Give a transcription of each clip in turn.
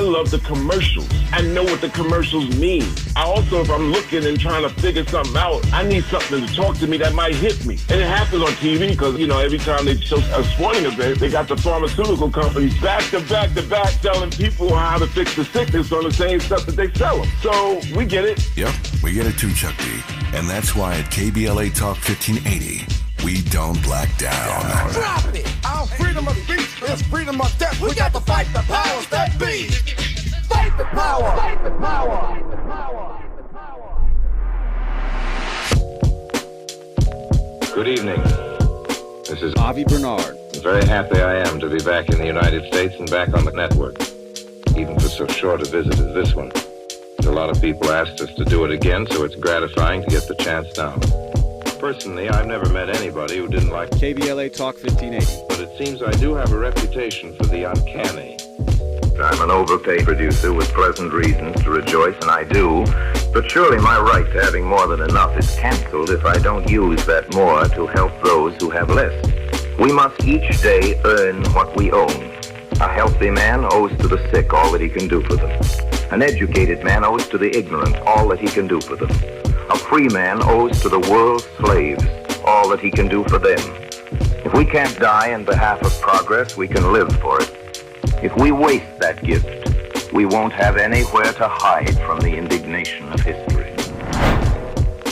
love the commercials and know what the commercials mean. I also, if I'm looking and trying to figure something out, I need something to talk to me that might hit me. And it happens on TV because, you know, every time they show a sporting event, they got the pharmaceutical companies back to back to back telling people how to fix the sickness on the same stuff that they sell them. So we get it. Yep, we get it too, Chuck D. And that's why at KBLA Talk 1580, we don't black down. Drop it! Our freedom of speech is freedom of death. We got to fight the powers that be. Fight the power! Fight the power! Fight the power! Good evening. This is Avi Bernard. Very happy I am to be back in the United States and back on the network, even for so short a visit as this one. A lot of people asked us to do it again, so it's gratifying to get the chance now. Personally, I've never met anybody who didn't like KBLA Talk 1580. But it seems I do have a reputation for the uncanny. I'm an overpaid producer with pleasant reasons to rejoice, and I do. But surely my right to having more than enough is canceled if I don't use that more to help those who have less. We must each day earn what we own. A healthy man owes to the sick all that he can do for them. An educated man owes to the ignorant all that he can do for them. A free man owes to the world's slaves all that he can do for them. If we can't die in behalf of progress, we can live for it. If we waste that gift, we won't have anywhere to hide from the indignation of history.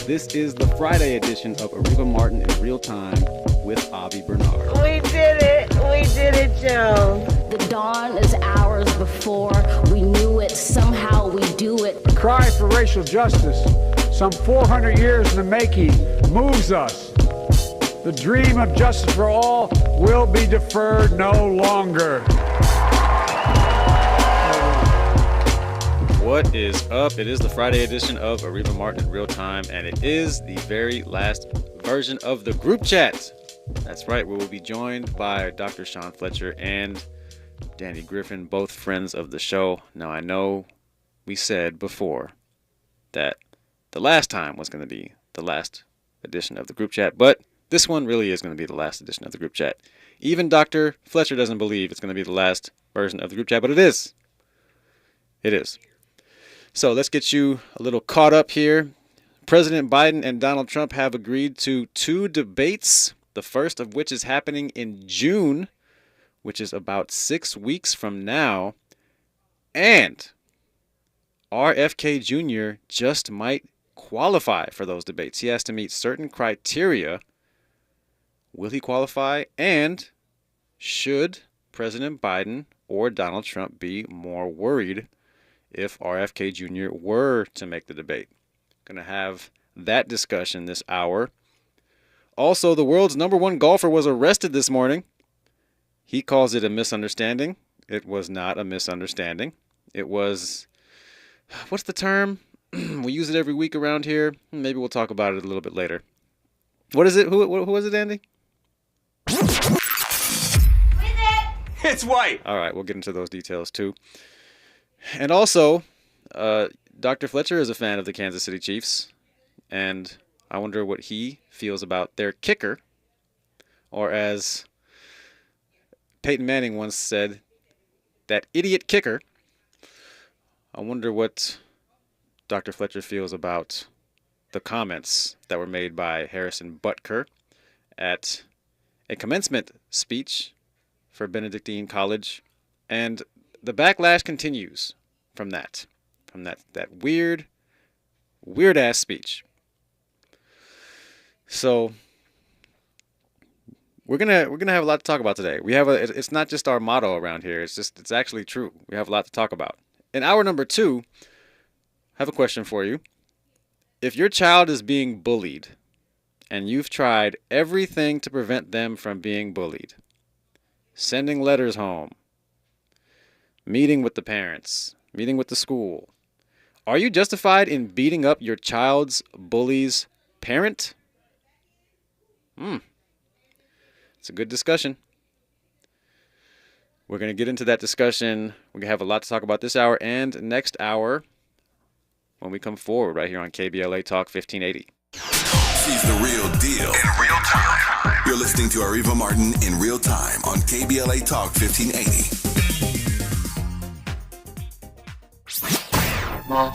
This is the Friday edition of Areva Martin in Real Time with Avi Bernard. We did it. We did it, Joe. The dawn is hours before. We knew it. Somehow we do it. The cry for racial justice, some 400 years in the making, moves us. The dream of justice for all will be deferred no longer. What is up? It is the Friday edition of Areva Martin in Real Time, and it is the very last version of the group chat. That's right, we will be joined by Dr. Sean Fletcher and Danny Griffin, both friends of the show. Now, I know we said before that the last time was going to be the last edition of the group chat, but this one really is going to be the last edition of the group chat. Even Dr. Fletcher doesn't believe it's going to be the last version of the group chat, but it is. It is. So let's get you a little caught up here. President Biden and Donald Trump have agreed to 2 debates, the first of which is happening in June, which is about 6 weeks from now. And RFK Jr. just might qualify for those debates. He has to meet certain criteria. Will he qualify? And should President Biden or Donald Trump be more worried if RFK Jr. were to make the debate? Going to have that discussion this hour. Also, the world's #1 golfer was arrested this morning. He calls it a misunderstanding. It was not a misunderstanding. It was, what's the term? We use it every week around here. Maybe we'll talk about it a little bit later. What is it? Who was it, Andy? It's white! All right, we'll get into those details too. And also, Dr. Fletcher is a fan of the Kansas City Chiefs, and I wonder what he feels about their kicker, or as Peyton Manning once said, that idiot kicker. I wonder what Dr. Fletcher feels about the comments that were made by Harrison Butker at a commencement speech for Benedictine College, and the backlash continues from that weird ass speech. So we're gonna have a lot to talk about today. It's not just our motto around here. It's actually true. We have a lot to talk about. In hour number 2, I have a question for you. If your child is being bullied and you've tried everything to prevent them from being bullied, sending letters home, meeting with the parents, meeting with the school, are you justified in beating up your child's bully's parent? It's a good discussion. We're going to get into that discussion. We're going to have a lot to talk about this hour and next hour when we come forward right here on KBLA Talk 1580. She's the real deal in real time. You're listening to Areva Martin in real time on KBLA Talk 1580. Hi,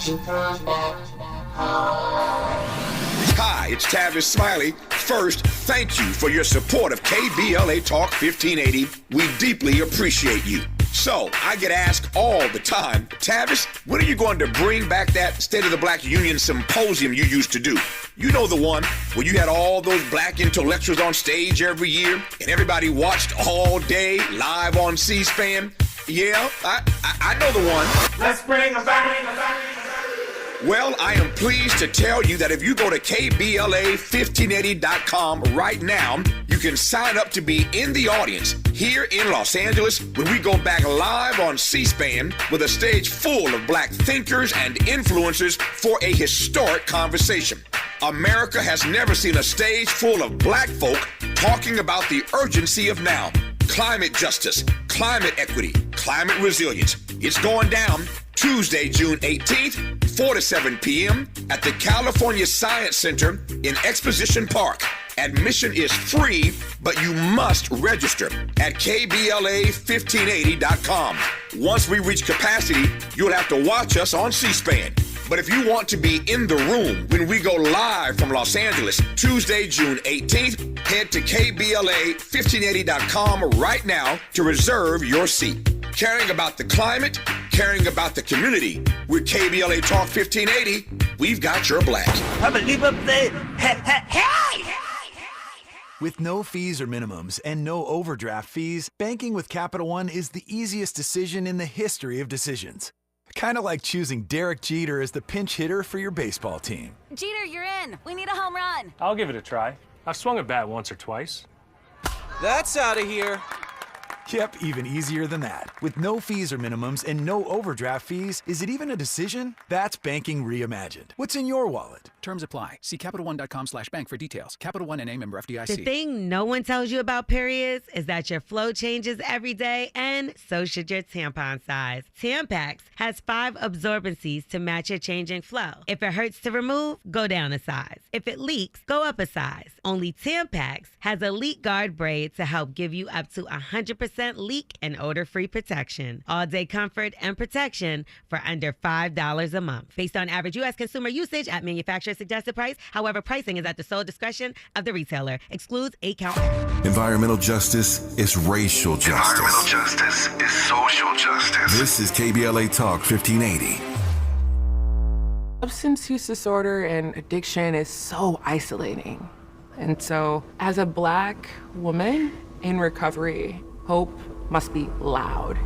it's Tavis Smiley. First, thank you for your support of KBLA Talk 1580. We deeply appreciate you. So, I get asked all the time, Tavis, when are you going to bring back that State of the Black Union symposium you used to do? You know the one where you had all those black intellectuals on stage every year and everybody watched all day live on C-SPAN? Yeah, I know the one. Let's bring them back. Well, I am pleased to tell you that if you go to KBLA1580.com right now, you can sign up to be in the audience here in Los Angeles when we go back live on C-SPAN with a stage full of black thinkers and influencers for a historic conversation. America has never seen a stage full of black folk talking about the urgency of now. Climate justice, climate equity, climate resilience. It's going down Tuesday, June 18th, 4 to 7 p.m. at the California Science Center in Exposition Park. Admission is free, but you must register at KBLA1580.com. Once we reach capacity, you'll have to watch us on C-SPAN. But if you want to be in the room when we go live from Los Angeles, Tuesday, June 18th, head to KBLA1580.com right now to reserve your seat. Caring about the climate, caring about the community. With KBLA Talk 1580, we've got your black. With no fees or minimums and no overdraft fees, banking with Capital One is the easiest decision in the history of decisions. Kind of like choosing Derek Jeter as the pinch hitter for your baseball team. Jeter, you're in. We need a home run. I'll give it a try. I've swung a bat once or twice. That's out of here. Yep, even easier than that. With no fees or minimums and no overdraft fees, is it even a decision? That's banking reimagined. What's in your wallet? Terms apply. See CapitalOne.com/bank for details. Capital One N.A. member FDIC. The thing no one tells you about periods is that your flow changes every day, and so should your tampon size. Tampax has 5 absorbencies to match your changing flow. If it hurts to remove, go down a size. If it leaks, go up a size. Only Tampax has a leak guard braid to help give you up to 100% leak and odor-free protection. All-day comfort and protection for under $5 a month. Based on average U.S. consumer usage at manufacturer's suggested price. However, pricing is at the sole discretion of the retailer. Excludes 8-count. Environmental justice is racial justice. Environmental justice is social justice. This is KBLA Talk 1580. Substance use disorder and addiction is so isolating. And so, as a Black woman in recovery, hope must be loud.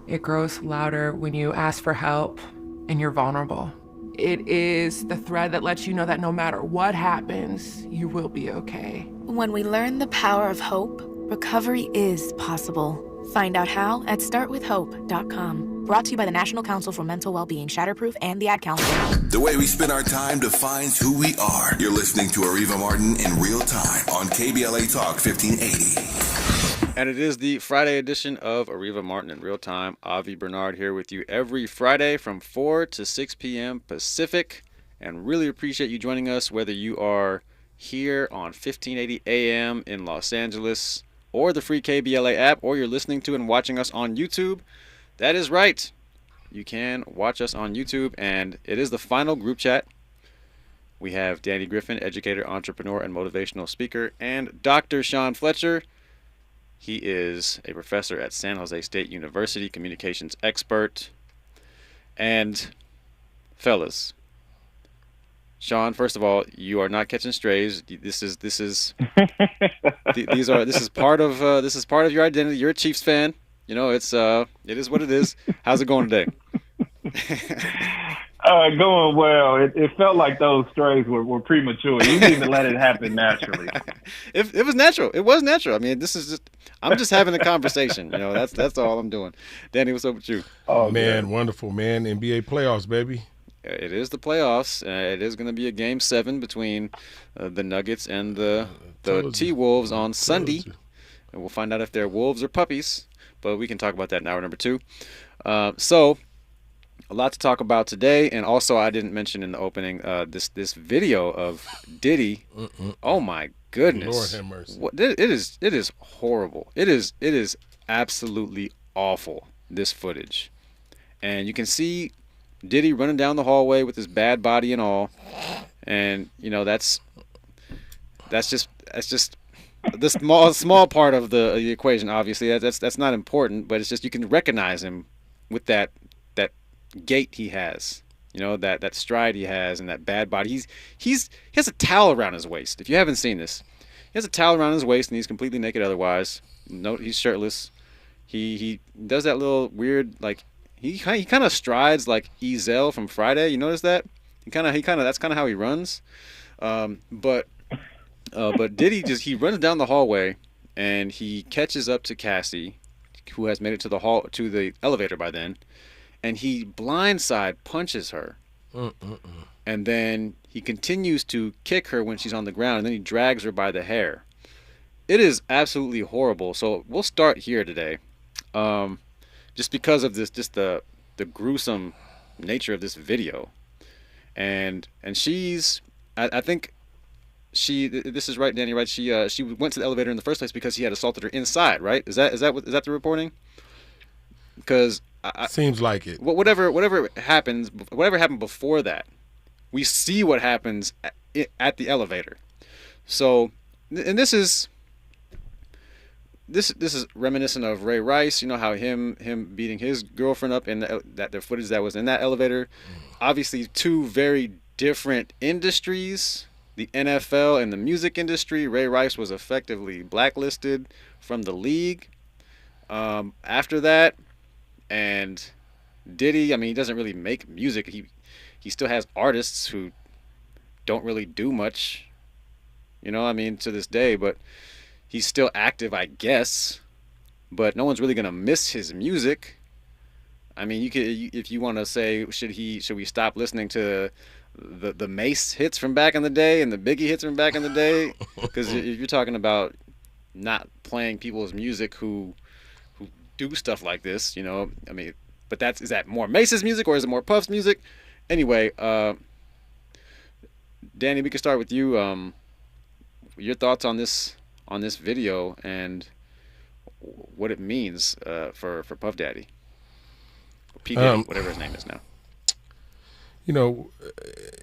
It grows louder when you ask for help and you're vulnerable. It is the thread that lets you know that no matter what happens, you will be okay. When we learn the power of hope, recovery is possible. Find out how at startwithhope.com. Brought to you by the National Council for Mental Wellbeing, Shatterproof, and the Ad Council. The way we spend our time defines who we are. You're listening to Areva Martin in real time on KBLA Talk 1580. And it is the Friday edition of Areva Martin in real time. Avi Bernard here with you every Friday from 4 to 6 p.m. Pacific. And really appreciate you joining us, whether you are here on 1580 AM in Los Angeles or the free KBLA app, or you're listening to and watching us on YouTube. That is right. You can watch us on YouTube, and it is the final group chat. We have Danny Griffin, educator, entrepreneur, and motivational speaker, and Dr. Sean Fletcher. He is a professor at San Jose State University, communications expert. And fellas, Sean, first of all, you are not catching strays. This is part of your identity. You're a Chiefs fan. You know, it is what it is. How's it going today? Going well. It felt like those strays were premature. You didn't even let it happen naturally. It was natural. It was natural. I mean, I'm just having a conversation. You know, that's all I'm doing. Danny, what's up with you? Oh man, wonderful, man. NBA playoffs, baby. It is the playoffs. It is going to be a game 7 between the Nuggets and the T-Wolves on Sunday. And we'll find out if they're wolves or puppies. But we can talk about that in hour number 2. So a lot to talk about today. And also, I didn't mention in the opening this video of Diddy. Oh my goodness! Lord have mercy. It is horrible. It is absolutely awful, this footage. And you can see Diddy running down the hallway with his bad body and all, and that's just the small part of the equation. Obviously, that's not important, but it's just you can recognize him with that gait he has, that stride he has, and that bad body. He has a towel around his waist. If you haven't seen this, he has a towel around his waist, and he's completely naked otherwise. No, he's shirtless. He does that little weird, like, he kind of strides like Ezel from Friday. You notice that? He kind of that's kind of how he runs. But Diddy he runs down the hallway, and he catches up to Cassie, who has made it to the elevator by then, and he blindside punches her. And then he continues to kick her when she's on the ground, and then he drags her by the hair. It is absolutely horrible. So we'll start here today, just because of the gruesome nature of this video, and she's I think this is right, Danny, right? She went to the elevator in the first place because he had assaulted her inside, right? Is that the reporting? Because seems like it. Whatever happened before that, we see what happens at the elevator. So, and this is reminiscent of Ray Rice. You know how him beating his girlfriend up in the footage that was in that elevator. Obviously, two very different industries. The NFL and the music industry. Ray Rice was effectively blacklisted from the league after that. And Diddy, I mean, he doesn't really make music. He still has artists who don't really do much, to this day. But he's still active, I guess. But no one's really gonna miss his music. I mean, if you want to say, should we stop listening to the Mace hits from back in the day and the Biggie hits from back in the day? Because if you're talking about not playing people's music who do stuff like this, I mean, but is that more Mace's music or is it more Puff's music? Anyway, Danny, we can start with you. Your thoughts on this video and what it means for Puff Daddy, or P Diddy, whatever his name is now.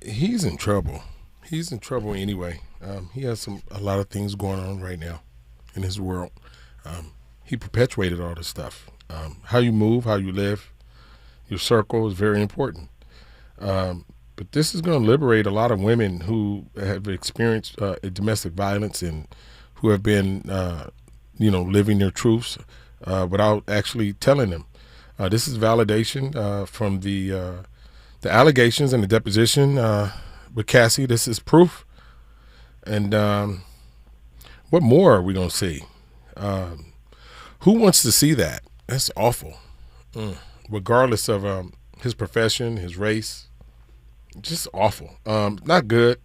He's in trouble. He's in trouble anyway. He has a lot of things going on right now in his world. He perpetuated all this stuff. How you move, how you live, your circle is very important. But this is going to liberate a lot of women who have experienced domestic violence and who have been, living their truths without actually telling them. This is validation from the allegations and the deposition with Cassie. This is proof. And what more are we going to see? Who wants to see that? That's awful. Regardless of his profession, his race, just awful. Not good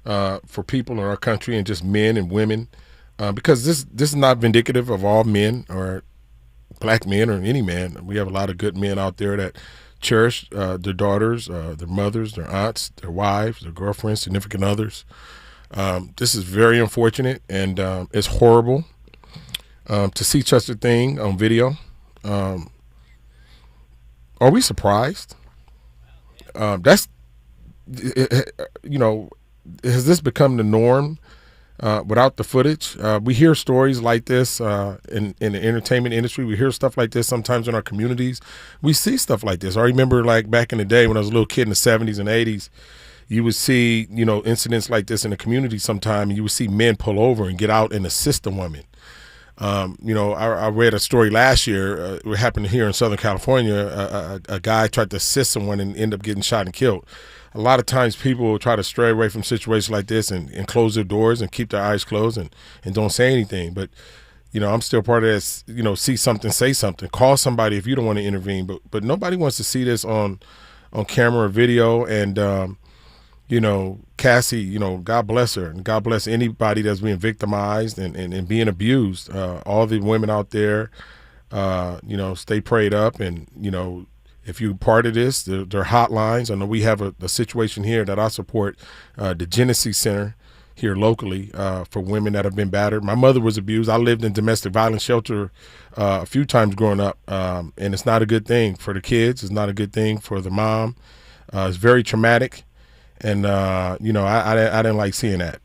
for people in our country and just men and women, because this is not vindicative of all men or black men or any man. We have a lot of good men out there that cherish their daughters, their mothers, their aunts, their wives, their girlfriends, significant others. This is very unfortunate, and it's horrible to see such a thing on video. Are we surprised? Has this become the norm without the footage? We hear stories like this in the entertainment industry. We hear stuff like this sometimes in our communities. We see stuff like this. I remember, like, back in the day when I was a little kid in the 70s and 80s, you would see, incidents like this in the community sometime, and you would see men pull over and get out and assist a woman. I read a story last year. It happened here in Southern California. A guy tried to assist someone and ended up getting shot and killed. A lot of times people will try to stray away from situations like this and close their doors and keep their eyes closed and don't say anything. But, I'm still part of this, see something, say something. Call somebody if you don't want to intervene. But nobody wants to see this on camera or video. And, Cassie, God bless her, and God bless anybody that's being victimized and being abused. All the women out there, stay prayed up. And, if you're part of this, there are hotlines. I know we have a situation here that I support, the Genesee Center. here locally for women that have been battered. My mother was abused. I lived in domestic violence shelter a few times growing up, and it's not a good thing for the kids. It's not a good thing for the mom. It's very traumatic, and I didn't like seeing that.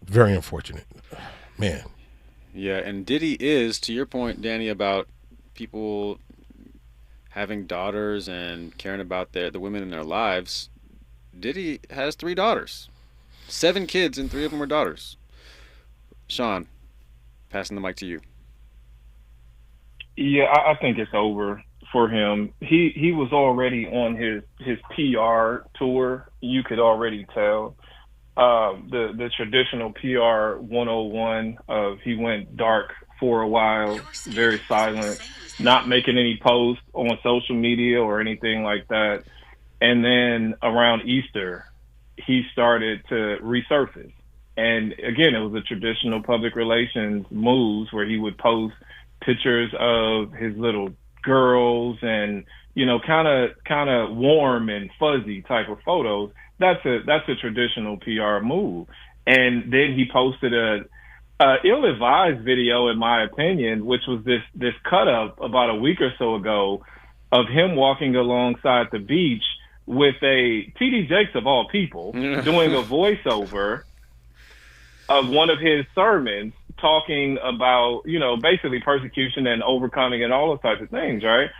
Very unfortunate, man. Yeah, and Diddy is, to your point, Danny, about people having daughters and caring about the women in their lives. Diddy has 3 daughters, 7 kids, and 3 of them are daughters. Sean, passing the mic to you. Yeah, I think it's over for him. He was already on his PR tour. You could already tell. The traditional PR 101 of he went dark for a while, very silent, not making any posts on social media or anything like that. And then around Easter, he started to resurface. And again, it was a traditional public relations moves where he would post pictures of his little girls and, kind of warm and fuzzy type of photos. That's a traditional PR move. And then he posted a ill-advised video, in my opinion, which was this cut up about a week or so ago of him walking alongside the beach with a TD Jakes of all people doing a voiceover of one of his sermons talking about, basically persecution and overcoming and all those types of things, right?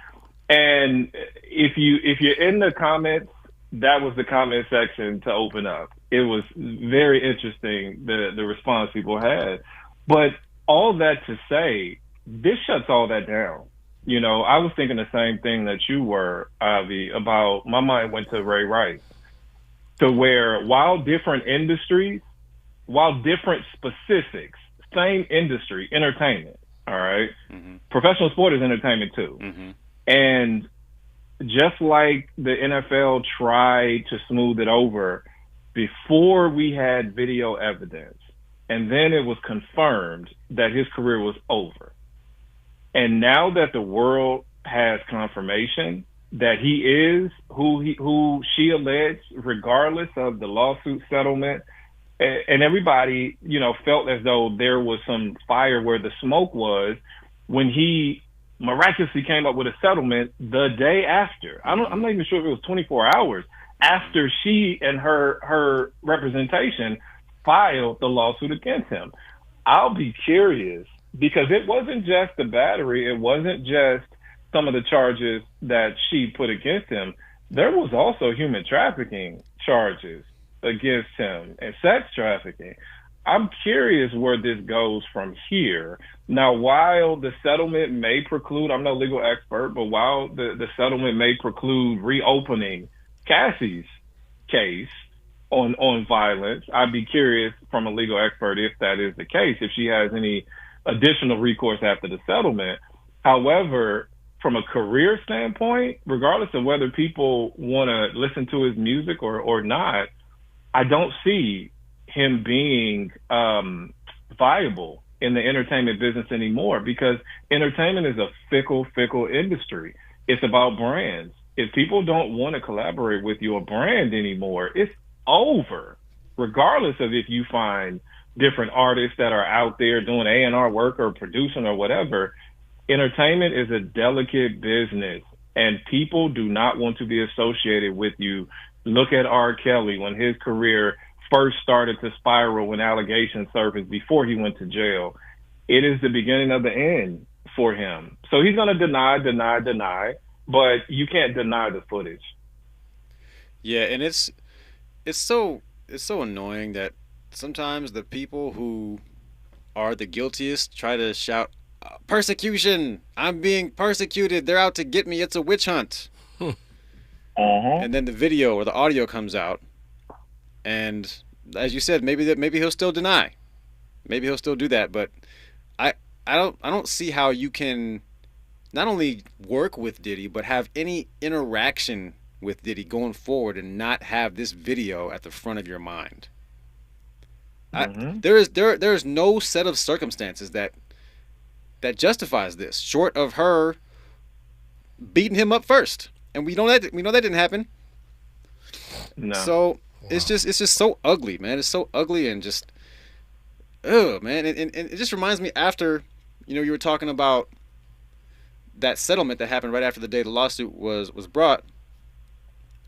And if you're in the comments, that was the comment section to open up. It was very interesting, the response people had. But all that to say, this shuts all that down. I was thinking the same thing that you were, Avi, about my mind went to Ray Rice. To where while different industries, while different specifics, same industry, entertainment, all right? Mm-hmm. Professional sport is entertainment too. Mm-hmm. And just like the NFL tried to smooth it over before we had video evidence, and then it was confirmed that his career was over. And now that the world has confirmation that he is who she alleged, regardless of the lawsuit settlement, and everybody, felt as though there was some fire where the smoke was when he miraculously came up with a settlement the day after. I'm not even sure if it was 24 hours after she and her representation filed the lawsuit against him. I'll be curious, because it wasn't just the battery. It wasn't just some of the charges that she put against him. There was also human trafficking charges against him and sex trafficking. I'm curious where this goes from here. Now, while the settlement may preclude, I'm no legal expert, but while the settlement may preclude reopening Cassie's case on violence, I'd be curious from a legal expert if that is the case, if she has any additional recourse after the settlement. However, from a career standpoint, regardless of whether people want to listen to his music or not, I don't see him being viable in the entertainment business anymore, because entertainment is a fickle industry. It's about brands. If people don't want to collaborate with your brand anymore, it's over, regardless of if you find different artists that are out there doing A&R work or producing or whatever. Entertainment is a delicate business, and people do not want to be associated with you. Look at R. Kelly when his career first started to spiral when allegations surfaced before he went to jail. It is the beginning of the end for him. So he's going to deny, but you can't deny the footage. Yeah, and it's so annoying that sometimes the people who are the guiltiest try to shout, persecution, I'm being persecuted, they're out to get me, it's a witch hunt. And then the video or the audio comes out, and as you said, maybe he'll still deny, maybe he'll still do that, but I don't see how you can not only work with Diddy but have any interaction with Diddy going forward and not have this video at the front of your mind. There is no set of circumstances that justifies this, short of her beating him up first, and we know that didn't happen. No. So It's just so ugly, man. It's so ugly and just, ugh, man. And it just reminds me after, you were talking about that settlement that happened right after the day the lawsuit was brought.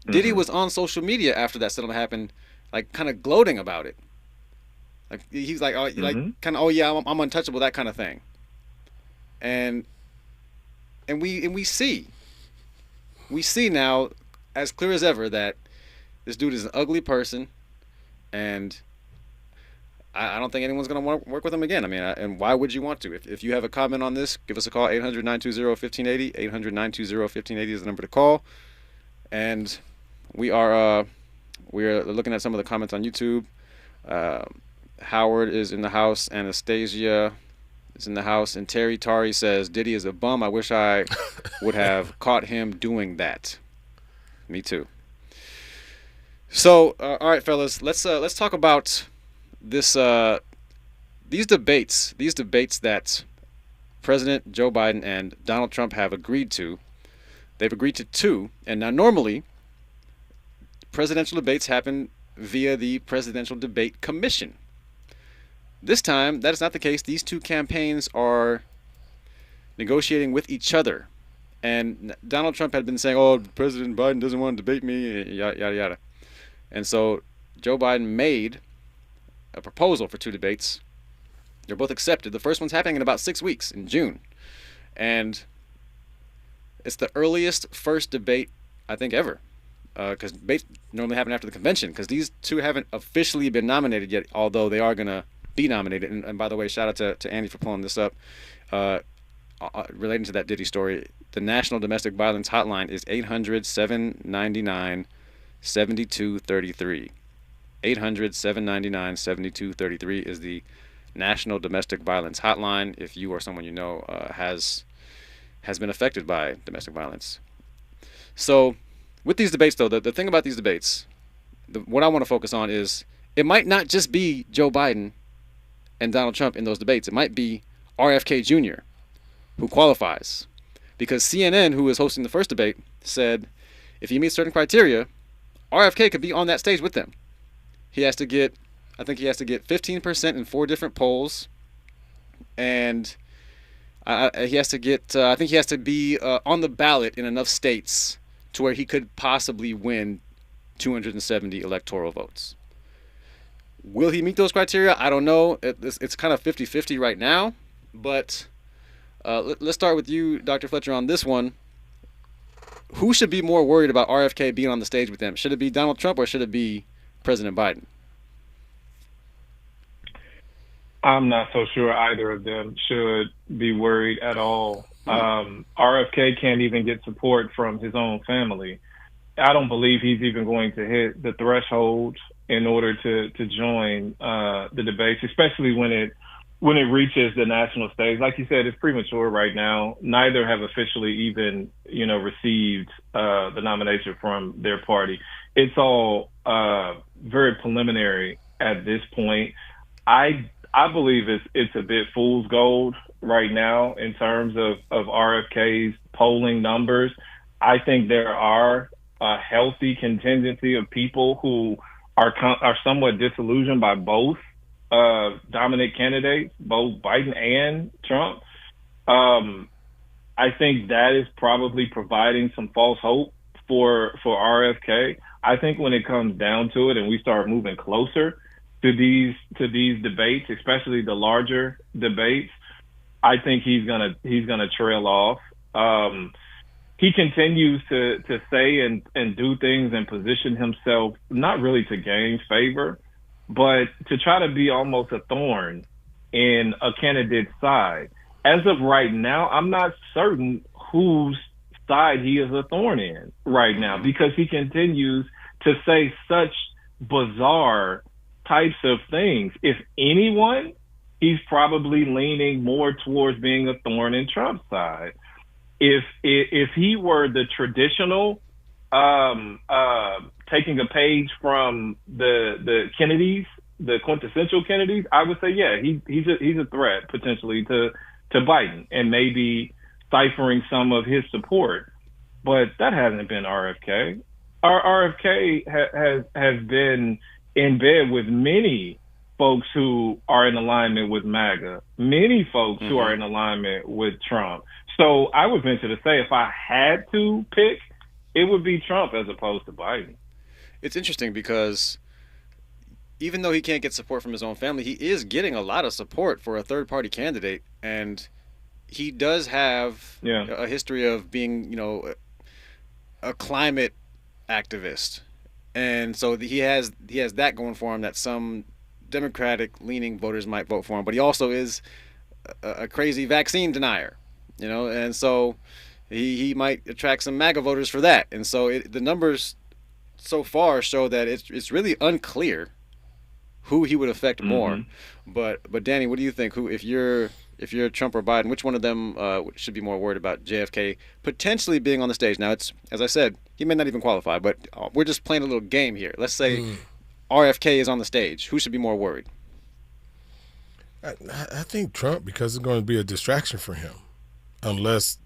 Diddy was on social media after that settlement happened, like kind of gloating about it. Like he's like, oh, like kind of, oh yeah, I'm untouchable, that kind of thing. And we see now, as clear as ever, that this dude is an ugly person, and I don't think anyone's going to want to work with him again. I mean, and why would you want to? If you have a comment on this, give us a call, 800-920-1580. 800-920-1580 is the number to call. And we are looking at some of the comments on YouTube. Howard is in the house. Anastasia is in the house. And Terry Tari says, Diddy is a bum. I wish I would have caught him doing that. Me too. So, all right, fellas, let's talk about these debates that President Joe Biden and Donald Trump have agreed to. They've agreed to two, and now normally presidential debates happen via the Presidential Debate Commission. This time, that is not the case. These two campaigns are negotiating with each other. And Donald Trump had been saying, oh, President Biden doesn't want to debate me, yada, yada, yada. And so Joe Biden made a proposal for two debates. They're both accepted. The first one's happening in about 6 weeks, in June. And it's the earliest first debate, I think, ever. Because debates normally happen after the convention, because these two haven't officially been nominated yet, although they are going to be nominated. And by the way, shout out to Andy for pulling this up. Relating to that Diddy story, the National Domestic Violence Hotline is 800-799-7233. 800-799-7233 is the National Domestic Violence Hotline if you or someone you know has been affected by domestic violence. So with these debates, though, the thing about these debates, what I want to focus on is it might not just be Joe Biden and Donald Trump in those debates. It might be RFK Jr. who qualifies. Because CNN, who was hosting the first debate, said if he meets certain criteria, RFK could be on that stage with them. He has to get 15% in 4 different polls, and he has to get, I think he has to be on the ballot in enough states to where he could possibly win 270 electoral votes. Will he meet those criteria? I don't know. It's kind of 50-50 right now, but let's start with you, Dr. Fletcher, on this one. Who should be more worried about RFK being on the stage with them? Should it be Donald Trump or should it be President Biden? I'm not so sure either of them should be worried at all. RFK can't even get support from his own family. I don't believe he's even going to hit the threshold in order to join the debates, especially when it reaches the national stage. Like you said, it's premature right now. Neither have officially even, received the nomination from their party. It's all very preliminary at this point. I believe it's a bit fool's gold right now in terms of RFK's polling numbers. I think there are a healthy contingency of people who are somewhat disillusioned by both dominant candidates, both Biden and Trump. I think that is probably providing some false hope for RFK. I think when it comes down to it and we start moving closer to these debates, especially the larger debates, I think he's gonna trail off. He continues to say and do things and position himself not really to gain favor, but to try to be almost a thorn in a candidate's side. As of right now, I'm not certain whose side he is a thorn in right now, because he continues to say such bizarre types of things. If anyone, he's probably leaning more towards being a thorn in Trump's side. If he were the traditional, taking a page from the Kennedys, the quintessential Kennedys, I would say, yeah, he's a threat potentially to Biden and maybe ciphering some of his support. But that hasn't been RFK. RFK has been in bed with many folks who are in alignment with MAGA, many folks who are in alignment with Trump. So I would venture to say if I had to pick, it would be Trump as opposed to Biden. It's interesting because even though he can't get support from his own family, he is getting a lot of support for a third-party candidate, and he does have a history of being, a climate activist, and so he has that going for him that some Democratic-leaning voters might vote for him, but he also is a crazy vaccine denier, and so he might attract some MAGA voters for that, and so the numbers so far show that it's really unclear who he would affect more. But Danny, what do you think? Who, if you're Trump or Biden, which one of them should be more worried about JFK potentially being on the stage? Now, it's, as I said, he may not even qualify, but we're just playing a little game here. Let's say RFK is on the stage. Who should be more worried? I think Trump, because it's going to be a distraction for him, unless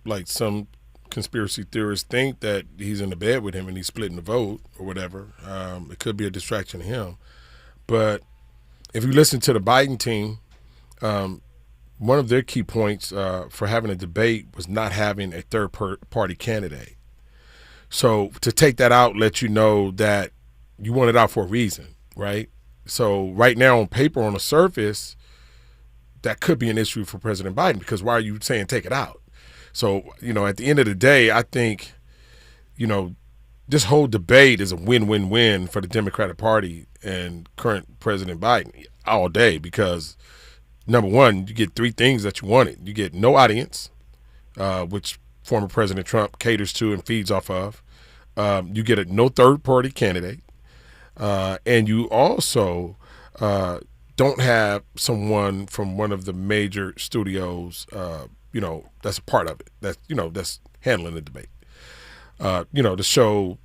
like some conspiracy theorists think that he's in the bed with him and he's splitting the vote or whatever. It could be a distraction to him. But if you listen to the Biden team, one of their key points for having a debate was not having a third-party candidate. So to take that out lets you know that you want it out for a reason, right? So right now on paper, on the surface, that could be an issue for President Biden, because why are you saying take it out? So, at the end of the day, I think, this whole debate is a win-win-win for the Democratic Party and current President Biden all day, because number one, you get three things that you wanted. You get no audience, which former President Trump caters to and feeds off of. You get no third-party candidate. And you also don't have someone from one of the major studios, that's a part of it. That's handling the debate. To show,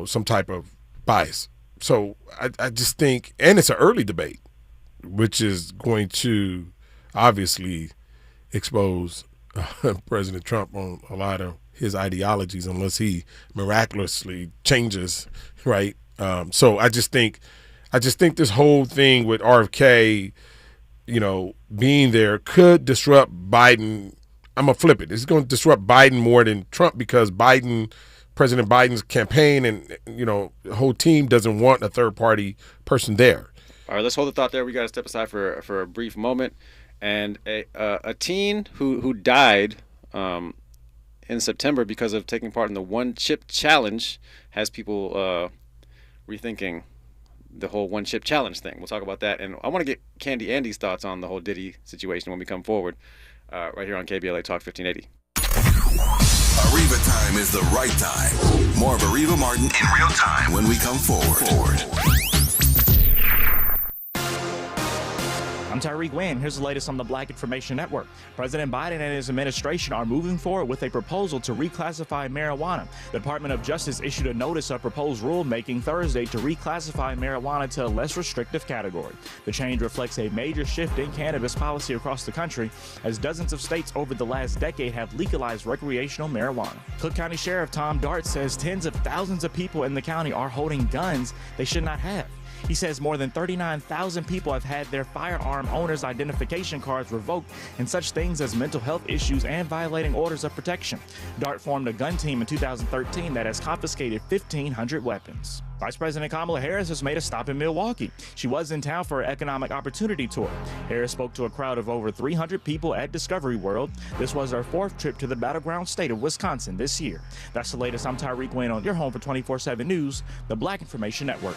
some type of bias. So I just think, and it's an early debate, which is going to obviously expose President Trump on a lot of his ideologies, unless he miraculously changes, right? So I just think this whole thing with RFK, being there could disrupt Biden. I'm gonna flip it. It's going to disrupt Biden more than Trump, because President Biden's campaign and the whole team doesn't want a third party person there. All right, let's hold the thought there. We got to step aside for a brief moment. And a teen who died in September because of taking part in the One Chip Challenge has people rethinking the whole One Chip Challenge thing. We'll talk about that, and I want to get Candy Andy's thoughts on the whole Diddy situation when we come forward, right here on KBLA Talk 1580. Areva time is the right time. More of Areva Martin in real time when we come forward. I'm Tyreek Wynn. Here's the latest on the Black Information Network. President Biden and his administration are moving forward with a proposal to reclassify marijuana. The Department of Justice issued a notice of proposed rulemaking Thursday to reclassify marijuana to a less restrictive category. The change reflects a major shift in cannabis policy across the country, as dozens of states over the last decade have legalized recreational marijuana. Cook County Sheriff Tom Dart says tens of thousands of people in the county are holding guns they should not have. He says more than 39,000 people have had their firearm owners' identification cards revoked in such things as mental health issues and violating orders of protection. Dart formed a gun team in 2013 that has confiscated 1,500 weapons. Vice President Kamala Harris has made a stop in Milwaukee. She was in town for an economic opportunity tour. Harris spoke to a crowd of over 300 people at Discovery World. This was her fourth trip to the battleground state of Wisconsin this year. That's the latest. I'm Tyreek Wynn on your home for 24/7 News, the Black Information Network.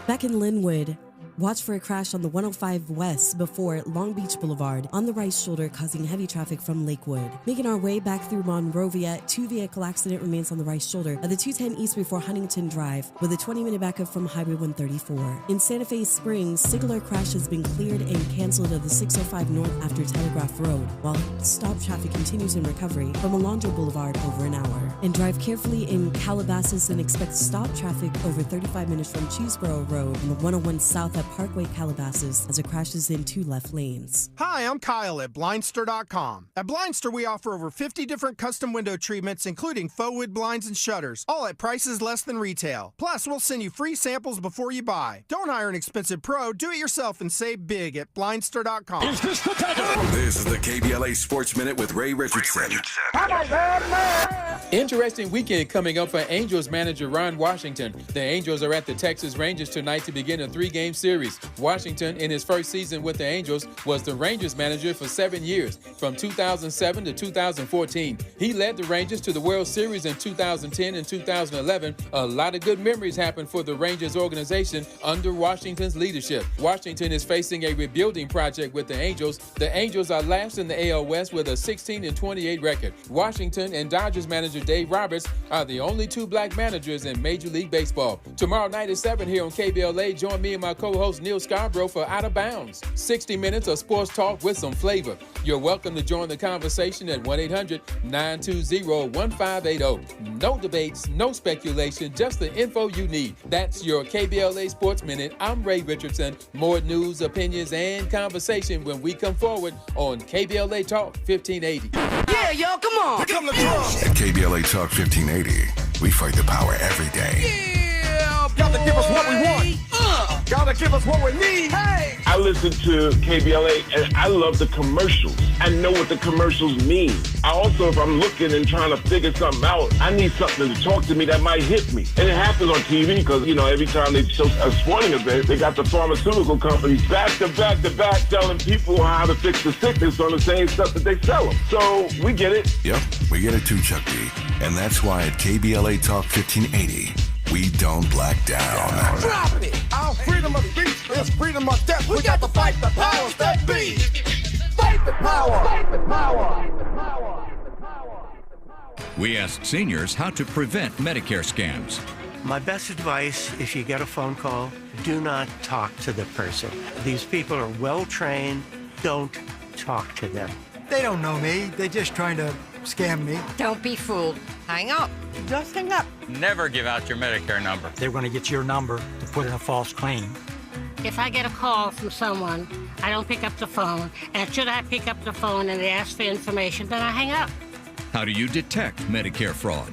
Back in Linwood, watch for a crash on the 105 West before Long Beach Boulevard on the right shoulder, causing heavy traffic from Lakewood. Making our way back through Monrovia, 2-vehicle accident remains on the right shoulder of the 210 East before Huntington Drive, with a 20-minute backup from Highway 134. In Santa Fe Springs, singular crash has been cleared and canceled of the 605 North after Telegraph Road, while stop traffic continues in recovery from Alondra Boulevard over an hour. And drive carefully in Calabasas and expect stop traffic over 35 minutes from Cheeseboro Road on the 101 South at Parkway Calabasas as it crashes in 2 left lanes. Hi, I'm Kyle at Blindster.com. At Blindster, we offer over 50 different custom window treatments, including faux wood blinds and shutters, all at prices less than retail. Plus, we'll send you free samples before you buy. Don't hire an expensive pro. Do it yourself and save big at Blindster.com. This is the KBLA Sports Minute with Ray Richardson. Interesting weekend coming up for Angels manager Ron Washington. The Angels are at the Texas Rangers tonight to begin a 3-game series. Washington, in his first season with the Angels, was the Rangers manager for 7 years, from 2007 to 2014. He led the Rangers to the World Series in 2010 and 2011. A lot of good memories happened for the Rangers organization under Washington's leadership. Washington is facing a rebuilding project with the Angels. The Angels are last in the AL West with a 16-28 record. Washington and Dodgers manager Dave Roberts are the only 2 black managers in Major League Baseball. Tomorrow night at 7 here on KBLA, join me and my co-host Neil Scarborough for Out of Bounds. 60 minutes of sports talk with some flavor. You're welcome to join the conversation at 1-800-920-1580. No debates, no speculation, just the info you need. That's your KBLA Sports Minute. I'm Ray Richardson. More news, opinions, and conversation when we come forward on KBLA Talk 1580. Yeah, y'all, come on. Here come the drums. At KBLA Talk 1580, we fight the power every day. Yeah, gotta give us what we want. Gotta give us what we need. Hey. I listen to KBLA and I love the commercials. I know what the commercials mean. I also, if I'm looking and trying to figure something out, I need something to talk to me that might hit me. And it happens on TV because, every time they show a sporting event, they got the pharmaceutical companies back to back to back telling people how to fix the sickness on the same stuff that they sell them. So we get it. Yep, we get it too, Chuck D. And that's why at KBLA Talk 1580, we don't black down. Drop it! Our freedom of speech is freedom of death. We got to fight the powers that be. Fight the power! Fight the power! We asked seniors how to prevent Medicare scams. My best advice, if you get a phone call, do not talk to the person. These people are well trained. Don't talk to them. They don't know me. They're just trying to scam me. Don't be fooled. Hang up. Just hang up. Never give out your Medicare number. They're going to get your number to put in a false claim. If I get a call from someone, I don't pick up the phone. And should I pick up the phone and they ask for information, then I hang up. How do you detect Medicare fraud?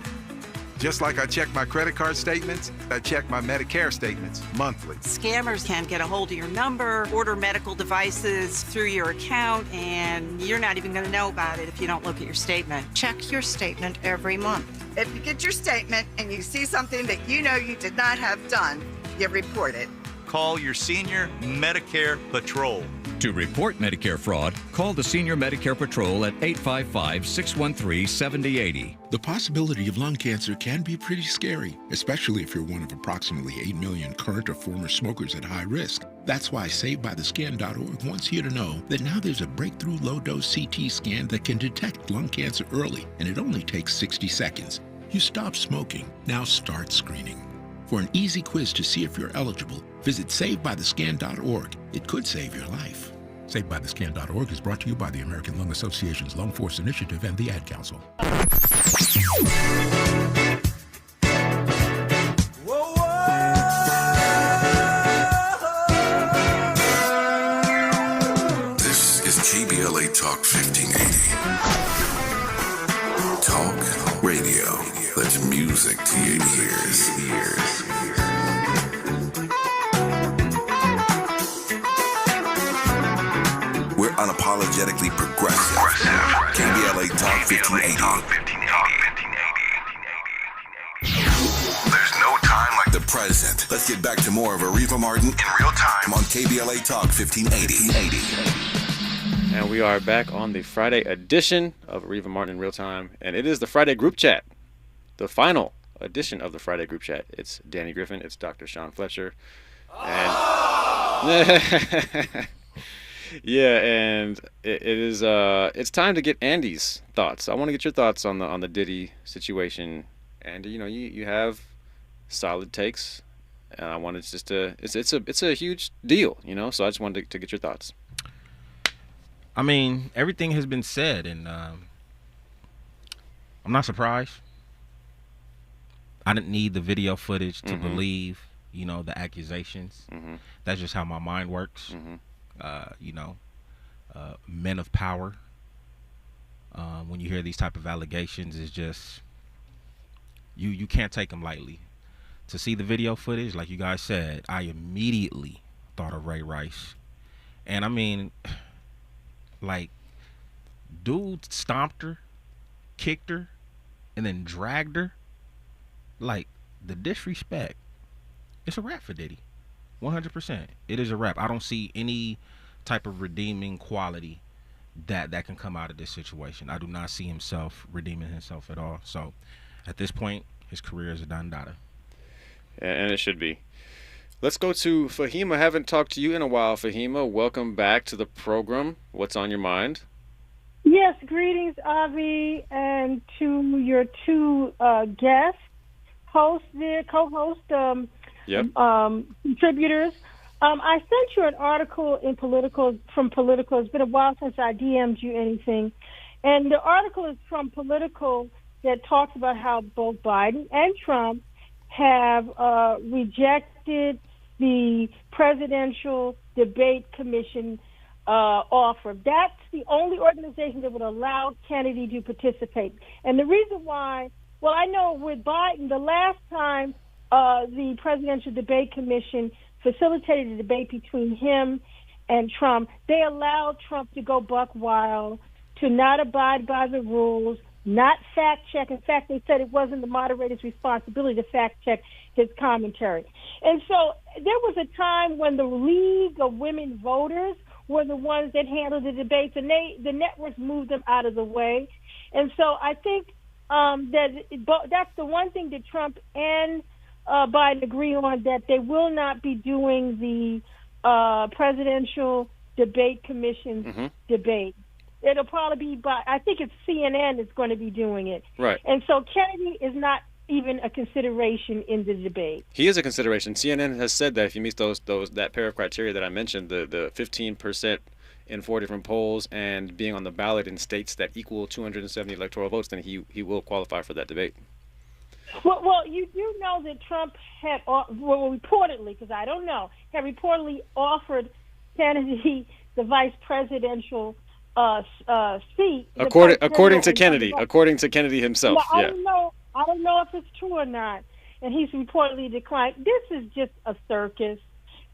Just like I check my credit card statements, I check my Medicare statements monthly. Scammers can get a hold of your number, order medical devices through your account, and you're not even going to know about it if you don't look at your statement. Check your statement every month. If you get your statement and you see something that you know you did not have done, you report it. Call your senior Medicare Patrol. To report Medicare fraud, call the Senior Medicare Patrol at 855-613-7080. The possibility of lung cancer can be pretty scary, especially if you're one of approximately 8 million current or former smokers at high risk. That's why SaveByTheScan.org wants you to know that now there's a breakthrough low-dose CT scan that can detect lung cancer early, and it only takes 60 seconds. You stop smoking, now start screening. For an easy quiz to see if you're eligible, visit SaveByTheScan.org. It could save your life. SaveByTheScan.org is brought to you by the American Lung Association's Lung Force Initiative and the Ad Council. This is KBLA Talk 1580. Talk radio. That's music to your ears. We're unapologetically progressive. KBLA Talk 1580. There's no time like the present. Let's get back to more of Areva Martin in real time on KBLA Talk 1580. And we are back on the Friday edition of Areva Martin in real time. And it is the Friday group chat. The final edition of the Friday group chat. It's Danny Griffin. It's Dr. Sean Fletcher. And yeah, and it is it's time to get Andy's thoughts. I want to get your thoughts on the Diddy situation. And you have solid takes, and I wanted just to it's a huge deal, so I just wanted to get your thoughts. I mean, everything has been said, and I'm not surprised. I didn't need the video footage to believe you know, the accusations. Mm-hmm. That's just how my mind works. Mm-hmm. You know, men of power. When you hear these type of allegations, it's just you can't take them lightly. To see the video footage, like you guys said, I immediately thought of Ray Rice. And I mean, like, dude stomped her, kicked her, and then dragged her. Like, the disrespect. It's a rap for Diddy. 100%. It is a rap. I don't see any type of redeeming quality that can come out of this situation. I do not see himself redeeming himself at all. So, at this point, his career is a done data. And it should be. Let's go to Fahima. I haven't talked to you in a while, Fahima. Welcome back to the program. What's on your mind? Yes, greetings, Avi, and to your two guests, co-host, contributors. I sent you an article in from Politico. It's been a while since I DM'd you anything. And the article is from Politico that talks about how both Biden and Trump have rejected the Presidential Debate Commission offer. That's the only organization that would allow Kennedy to participate. And the reason why, well, I know with Biden, the last time the Presidential Debate Commission facilitated a debate between him and Trump, they allowed Trump to go buck wild, to not abide by the rules, not fact check. In fact, they said it wasn't the moderator's responsibility to fact check his commentary. And so there was a time when the League of Women Voters were the ones that handled the debates, and the networks moved them out of the way. And so I think that's the one thing that Trump and Biden agree on, that they will not be doing the Presidential Debate Commission's debate. It'll probably be I think it's CNN that's going to be doing it. Right. And so Kennedy is not even a consideration in the debate. He is a consideration. CNN has said that if he meets that pair of criteria that I mentioned, the 15% in 4 different polls and being on the ballot in states that equal 270 electoral votes, then he will qualify for that debate. Well, you do know that Trump had, reportedly, because I don't know, had reportedly offered Kennedy the vice presidential seat. According to Kennedy himself. Well, I don't know if it's true or not, and he's reportedly declined. This is just a circus,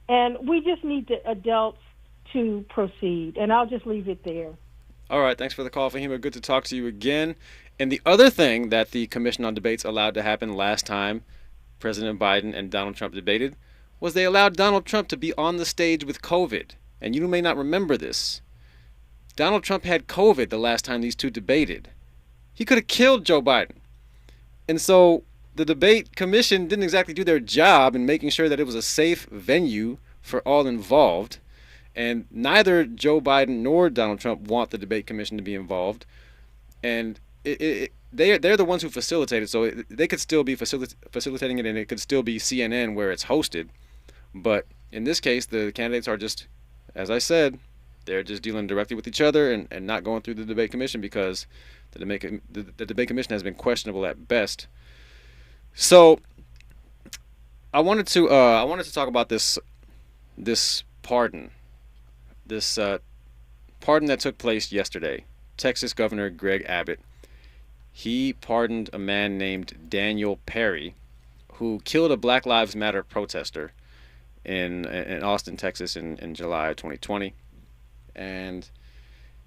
and we just need the adults to proceed, and I'll just leave it there. All right, thanks for the call, Fahima. Good to talk to you again. And the other thing that the Commission on Debates allowed to happen last time President Biden and Donald Trump debated was they allowed Donald Trump to be on the stage with COVID. And you may not remember this. Donald Trump had COVID the last time these two debated. He could have killed Joe Biden. And so the debate commission didn't exactly do their job in making sure that it was a safe venue for all involved. And neither Joe Biden nor Donald Trump want the debate commission to be involved. And they're the ones who facilitate it, so they could still be facilitating it, and it could still be CNN where it's hosted. But in this case, the candidates are just, as I said, they're just dealing directly with each other and not going through the debate commission because the debate commission has been questionable at best. So I wanted to talk about this pardon, pardon that took place yesterday. Texas Governor Greg Abbott, he pardoned a man named Daniel Perry, who killed a Black Lives Matter protester in Austin, Texas in July of 2020. And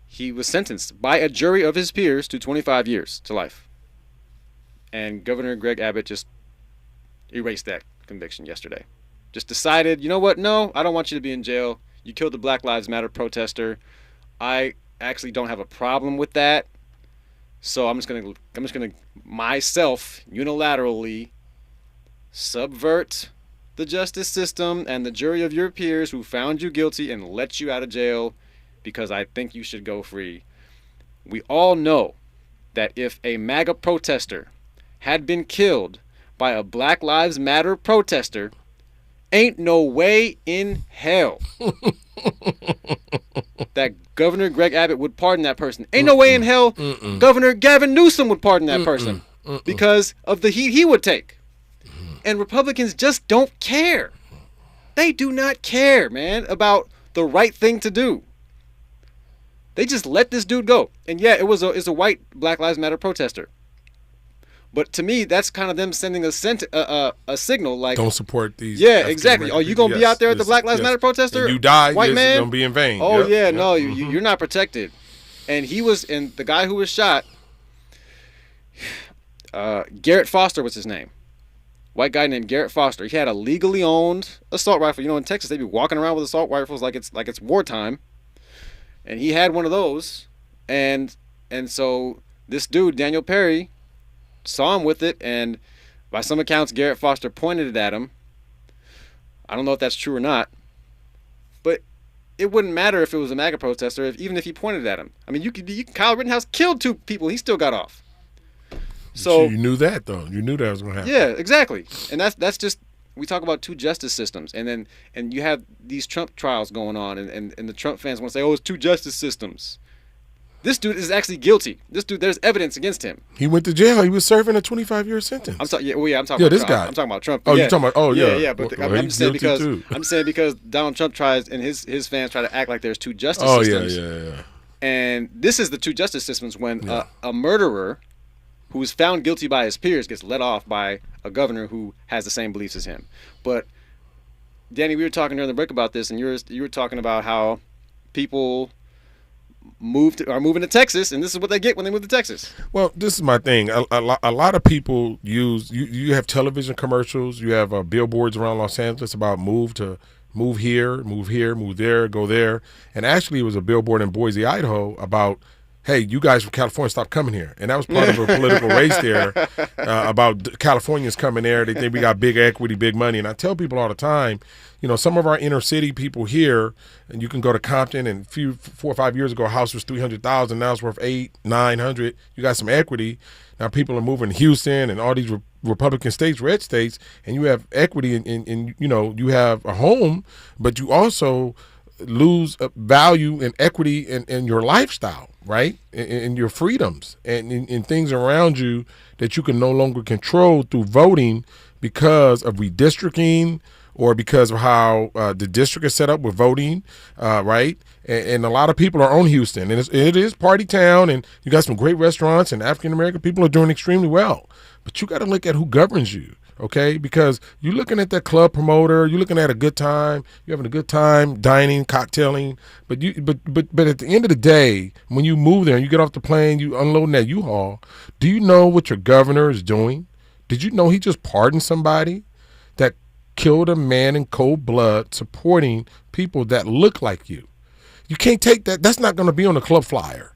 he was sentenced by a jury of his peers to 25 years to life. And Governor Greg Abbott just erased that conviction yesterday. Just decided, you know what? No, I don't want you to be in jail. You killed the Black Lives Matter protester. I actually don't have a problem with that. So I'm just gonna myself unilaterally subvert the justice system and the jury of your peers who found you guilty and let you out of jail because I think you should go free. We all know that if a MAGA protester had been killed by a Black Lives Matter protester, ain't no way in hell that Governor Greg Abbott would pardon that person. Ain't no way in hell Governor Gavin Newsom would pardon that person because of the heat he would take. And Republicans just don't care. They do not care, man, about the right thing to do. They just let this dude go. And yeah, it's a white Black Lives Matter protester. But to me, that's kind of them sending a signal like, don't support these. Yeah, exactly. Oh, you gonna be out there at the Black Lives Matter protester? And you die, white man? It's gonna be in vain. Oh yeah, no, you're not protected. And the guy who was shot, Garrett Foster was his name. White guy named Garrett Foster. He had a legally owned assault rifle. You know, in Texas, they be walking around with assault rifles like it's wartime. And he had one of those. And so this dude, Daniel Perry, saw him with it, and by some accounts, Garrett Foster pointed it at him. I don't know if that's true or not, but it wouldn't matter if it was a MAGA protester, even if he pointed at him. I mean, Kyle Rittenhouse killed 2 people. He still got off. So you knew that, though. You knew that was going to happen. Yeah, exactly. And that's just, we talk about 2 justice systems, and you have these Trump trials going on, and the Trump fans want to say, oh, it's 2 justice systems. This dude is actually guilty. This dude, there's evidence against him. He went to jail. He was serving a 25-year sentence. I'm talking about this guy. I'm talking about Trump. Oh, you're talking about? Oh, yeah. Yeah. But I'm just saying because Donald Trump tries, and his fans try to act like there's 2 justice systems. Yeah. And this is the 2 justice systems when a murderer who is found guilty by his peers gets let off by a governor who has the same beliefs as him. But Danny, we were talking during the break about this, and you were talking about how people are moving to Texas, and this is what they get when they move to Texas. Well, this is my thing. A lot of people use you have television commercials, you have billboards around Los Angeles about move here, move there, go there. And actually it was a billboard in Boise, Idaho about, hey, you guys from California, stop coming here. And that was part of a political race there about Californians coming there. They think we got big equity, big money. And I tell people all the time, you know, some of our inner city people here, and you can go to Compton, and 4 or 5 years ago, a house was $300,000. Now it's worth $800-900. You got some equity. Now people are moving to Houston and all these Republican states, red states, and you have equity and you know, you have a home, but you also lose value and equity in your lifestyle, right? In your freedoms and in things around you that you can no longer control through voting because of redistricting or because of how the district is set up with voting, right? And a lot of people are on Houston, and it is party town, and you got some great restaurants, and African-American people are doing extremely well. But you got to look at who governs you. Okay, because you're looking at that club promoter, you're looking at a good time, you're having a good time dining, cocktailing, but at the end of the day, when you move there and you get off the plane, you unloading that U-Haul, do you know what your governor is doing? Did you know he just pardoned somebody that killed a man in cold blood supporting people that look like you? You can't take that. That's not going to be on the club flyer.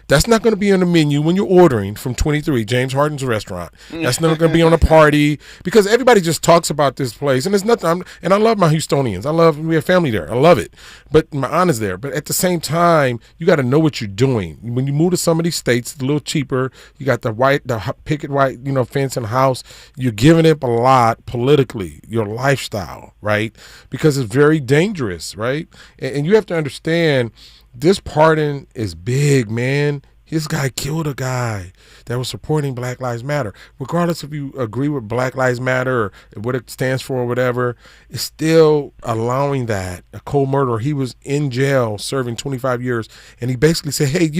That's not going to be on the menu when you're ordering from 23, James Harden's restaurant. That's not going to be on a party because everybody just talks about this place. And there's nothing. And I love my Houstonians. We have family there. I love it. But my aunt is there. But at the same time, you got to know what you're doing. When you move to some of these states, it's a little cheaper. You got the picket white, fence and house. You're giving up a lot politically, your lifestyle, right? Because it's very dangerous, right? And you have to understand, this pardon is big, man. This guy killed a guy that was supporting Black Lives Matter. Regardless if you agree with Black Lives Matter or what it stands for or whatever, it's still allowing that. A cold murderer, he was in jail serving 25 years, and he basically said, hey,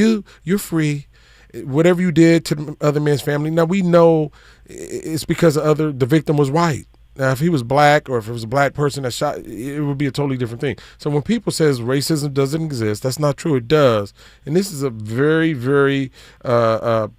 you're free. Whatever you did to the other man's family. Now, we know it's because the victim was white. Now, if he was black or if it was a black person that shot, it would be a totally different thing. So when people says racism doesn't exist, that's not true. It does. And this is a very, very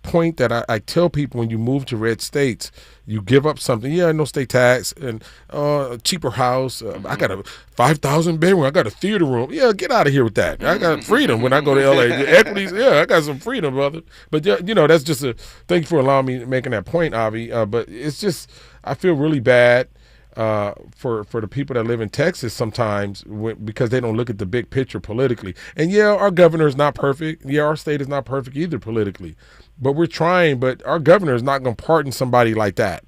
point that I tell people when you move to red states, you give up something. Yeah, no state tax and a cheaper house. I got a 5,000 bedroom. I got a theater room. Yeah, get out of here with that. I got freedom when I go to LA. The equities, yeah, I got some freedom, brother. But, that's just thank you for allowing me making that point, Avi. But it's just, I feel really bad for the people that live in Texas sometimes because they don't look at the big picture politically. And yeah, our governor is not perfect. Yeah, our state is not perfect either politically. But we're trying. But our governor is not going to pardon somebody like that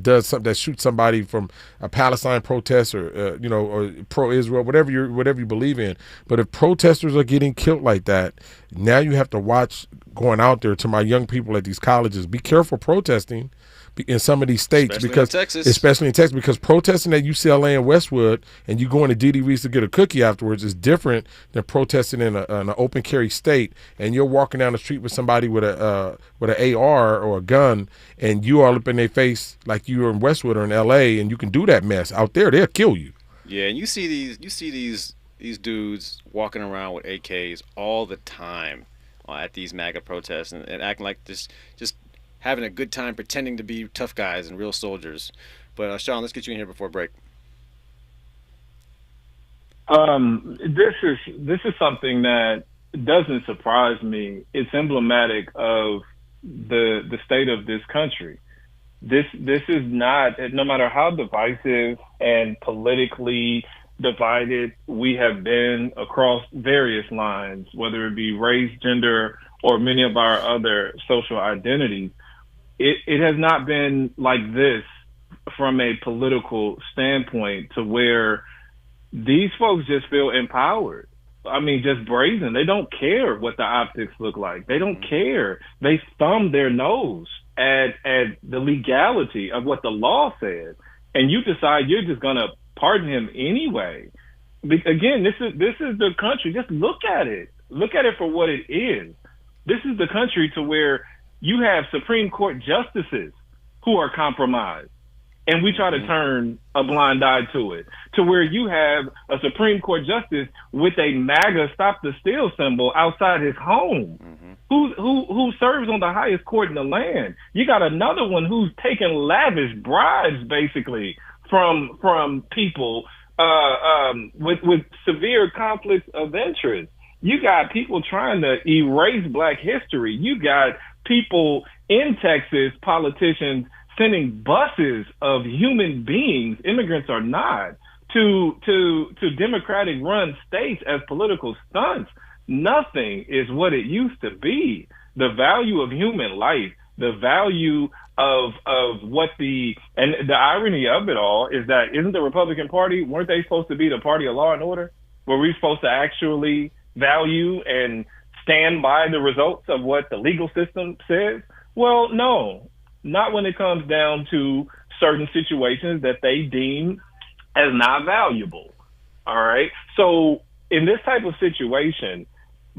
does something, that shoots somebody from a Palestine protest or or pro-Israel, whatever you believe in. But if protesters are getting killed like that, now you have to watch going out there. To my young people at these colleges, be careful protesting, in some of these states, especially in Texas, because protesting at UCLA and Westwood and you going to DDV's to get a cookie afterwards is different than protesting in an open carry state, and you're walking down the street with somebody with an AR or a gun, and you all up in their face like you were in Westwood or in LA, and you can do that mess out there, they'll kill you. Yeah, and you see these dudes walking around with AKs all the time at these MAGA protests and acting like just having a good time, pretending to be tough guys and real soldiers. But Sean, let's get you in here before break. This is something that doesn't surprise me. It's emblematic of the state of this country. This is not, no matter how divisive and politically divided we have been across various lines, whether it be race, gender, or many of our other social identities, it has not been like this from a political standpoint, to where these folks just feel empowered. I mean, just brazen. They don't care what the optics look like. They don't care. They thumb their nose at the legality of what the law says, and you decide you're just going to pardon him anyway. Again, this is the country. Just look at it. Look at it for what it is. This is the country to where you have Supreme Court justices who are compromised, and we try to turn a blind eye to it, to where you have a Supreme Court justice with a MAGA Stop the Steal symbol outside his home, who serves on the highest court in the land. You got another one who's taking lavish bribes, basically, from people with severe conflicts of interest. You got people trying to erase Black history. You got people in Texas, politicians, sending buses of human beings, immigrants or not, to Democratic-run states as political stunts. Nothing is what it used to be. The value of human life, the value of what and the irony of it all is that, isn't the Republican Party, weren't they supposed to be the party of law and order? Were we supposed to actually value and stand by the results of what the legal system says? Well, no, not when it comes down to certain situations that they deem as not valuable. All right. So in this type of situation,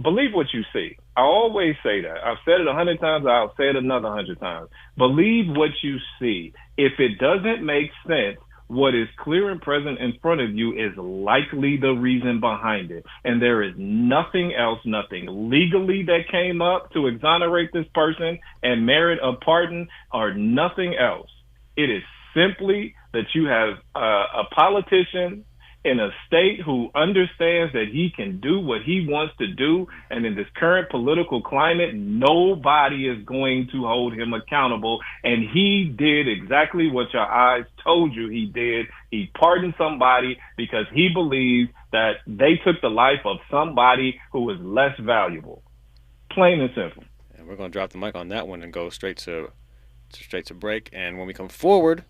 believe what you see. I always say that. I've said it 100 times. I'll say it another 100 times. Believe what you see. If it doesn't make sense, what is clear and present in front of you is likely the reason behind it. And there is nothing else, nothing legally that came up to exonerate this person and merit a pardon, or nothing else. It is simply that you have a politician in a state who understands that he can do what he wants to do. And in this current political climate, nobody is going to hold him accountable. And he did exactly what your eyes told you he did. He pardoned somebody because he believes that they took the life of somebody who was less valuable. Plain and simple. And we're going to drop the mic on that one and go straight to break. And when we come forward,